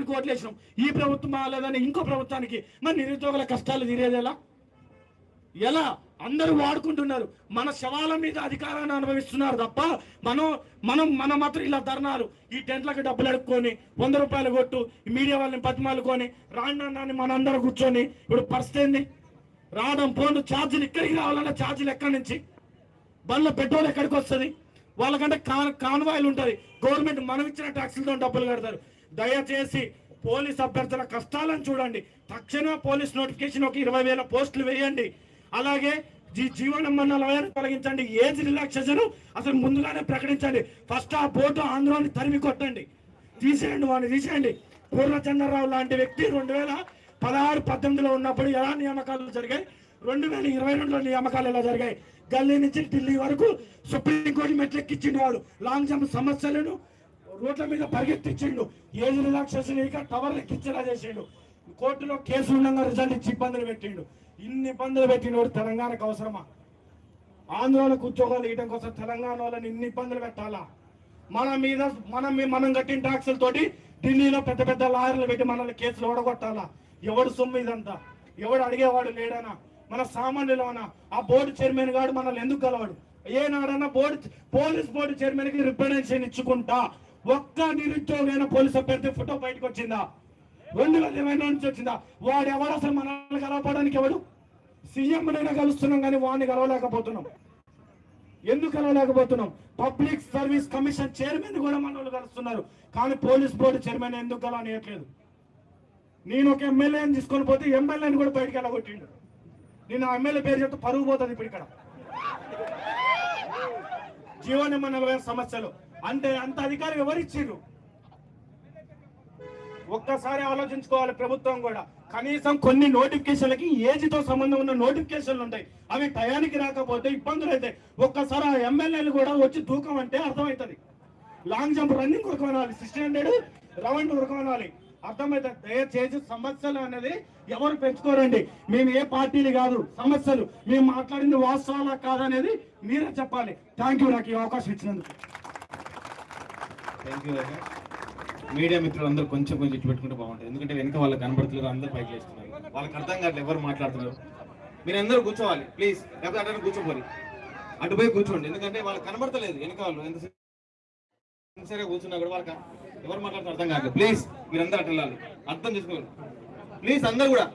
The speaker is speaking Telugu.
ప్రభుత్వానికి ఓట్లేసినాం, ఈ ప్రభుత్వం బాగాలేదని ఇంకో ప్రభుత్వానికి. మరి నిరుద్యోగుల కష్టాలు తీరేది ఎలా? అందరూ వాడుకుంటున్నారు, మన శవాల మీద అధికారాన్ని అనుభవిస్తున్నారు తప్ప మనం మాత్రం ఇలా ధర్నాలు, ఈ టెంట్లకు డబ్బులు అడుక్కొని 100 రూపాయలు కొట్టు, మీడియా వాళ్ళని బతిమాలుకొని రాండి మనందరూ కూర్చొని. ఇప్పుడు పరిస్థితి ఏంది? రావడం పోండు, ఛార్జీలు ఇక్కడికి రావాలన్నా ఛార్జీలు ఎక్కడి నుంచి? బండ్ల పెట్రోల్ ఎక్కడికి వస్తుంది? వాళ్ళకంటే కాన్వాయిలు ఉంటుంది, గవర్నమెంట్ మనం ఇచ్చిన ట్యాక్సులతో డబ్బులు కడతారు. దయచేసి పోలీస్ అభ్యర్థుల కష్టాలను చూడండి. తక్షణమే పోలీస్ నోటిఫికేషన్ ఒక 20,000 పోస్టులు వేయండి. అలాగే జీవన మరణాలను తొలగించండి. ఏజ్ రిలాక్సేషన్ అసలు ముందుగానే ప్రకటించండి. ఫస్ట్ ఆ బోర్డు ఆంధ్రాని తరిమి కొట్టండి, తీసేయండి, వాడిని తీసేయండి. పూర్ణచంద్రరావు లాంటి వ్యక్తి 2016-18లో ఉన్నప్పుడు ఎలా నియామకాలు జరిగాయి, 2022లో నియామకాలు ఎలా జరిగాయి? గల్లీ నుంచి ఢిల్లీ వరకు సుప్రీంకోర్టు మెట్లెక్కిచ్చిండు వాడు. లాంగ్ జంప్ సమస్యలను రోడ్ల మీద పరిగెత్తించిండు. ఏజ్ రిలాక్సేషన్ ఇక టవర్లు ఎక్కించేలా చేసిండు. కోర్టులో కేసు ఉండగా రిజల్ట్ ఇచ్చి ఇబ్బందులు పెట్టిండు. ఇన్ని ఇబ్బందులు పెట్టినోడు తెలంగాణకు అవసరమా? ఆంధ్రాలకు ఉద్యోగాలు ఇవ్వడం కోసం తెలంగాణ వాళ్ళని ఇన్ని ఇబ్బందులు పెట్టాలా? మనం కట్టిన ట్యాక్సులతోటి ఢిల్లీలో పెద్ద పెద్ద లాయర్లు పెట్టి మనల్ని కేసులు ఓడగొట్టాలా? ఎవడు సొమ్ము ఇదంతా? ఎవడు అడిగేవాడు లేడనా? మన సామాన్యులమన్నా? ఆ బోర్డు చైర్మన్ గారు మనల్ని ఎందుకు గలవాడు? ఏనాడన్నా పోలీస్ బోర్డు చైర్మన్ కి రిప్రజెంటేషన్ ఇచ్చుకుంటా ఒక్క నిరుద్యోగైన పోలీస్ అభ్యర్థి ఫోటో బయటకు వచ్చిందా? 2020 నుంచి వచ్చిందా? వాడు ఎవరు అసలు మనల్ని కలవడానికి? ఎవడు? సీఎంనైనా కలుస్తున్నాం కానీ వాడిని కలవలేకపోతున్నాం. ఎందుకు కలవలేకపోతున్నాం? పబ్లిక్ సర్వీస్ కమిషన్ చైర్మన్ కూడా మన వాళ్ళు కలుస్తున్నారు, కానీ పోలీస్ బోర్డు చైర్మన్ ఎందుకు కలవనియట్లేదు? నేను ఒక ఎమ్మెల్యేని తీసుకొని పోతే ఎమ్మెల్యేని కూడా బయటకు వెళ్ళగొట్టిండు. నేను ఆ ఎమ్మెల్యే పేరు చెప్తే పరుగు పోతుంది. ఇప్పుడు ఇక్కడ జీవన మరణాల సమస్యలు అంటే అంత అధికారం ఎవరిచ్చిర్రు? ఒక్కసారి ఆలోచించుకోవాలి ప్రభుత్వం కూడా. కనీసం కొన్ని నోటిఫికేషన్లకి ఏజ్తో సంబంధం ఉన్న నోటిఫికేషన్లు ఉంటాయి, అవి టయానికి రాకపోతే ఇబ్బందులు అవుతాయి. ఒక్కసారి ఆ ఎమ్మెల్యేలు కూడా వచ్చి దూకం అంటే అర్థమవుతుంది. లాంగ్ జంప్ రన్నింగ్ ఉరకమనాలి, 600 రౌండ్ ఉరకమనాలి, అర్థమవుతుంది. దయచేసి సమస్యలు అనేది ఎవరు పెంచుకోరండి. మేము ఏ పార్టీలు కాదు, సమస్యలు మేము మాట్లాడింది వాస్తవాలా కాదనేది మీరే చెప్పాలి. థ్యాంక్ యూ నాకు ఈ అవకాశం ఇచ్చినందుకు. Thank you. మీడియా మిత్రులు అందరూ కొంచెం ఇటు పెట్టుకుంటే బాగుంటుంది, ఎందుకంటే వెనక వాళ్ళకి కనబడుతున్నారు, అందరూ పైకి చేస్తున్నారు, వాళ్ళకి అర్థం కావట్లేదు ఎవరు మాట్లాడుతున్నారు. మీరు అందరూ కూర్చోవాలి ప్లీజ్, లేకపోతే అటు కూర్చోపోయి అటు పోయి కూర్చోండి, ఎందుకంటే వాళ్ళకి కనబడతలేదు వెనక వాళ్ళు ఎంతసేపు కూర్చున్నా కూడా వాళ్ళకి ఎవరు మాట్లాడుతున్నారు అర్థం కావట్లేదు. ప్లీజ్ మీరందరూ అటు వెళ్ళాలి, అర్థం చేసుకోవాలి ప్లీజ్ అందరూ కూడా.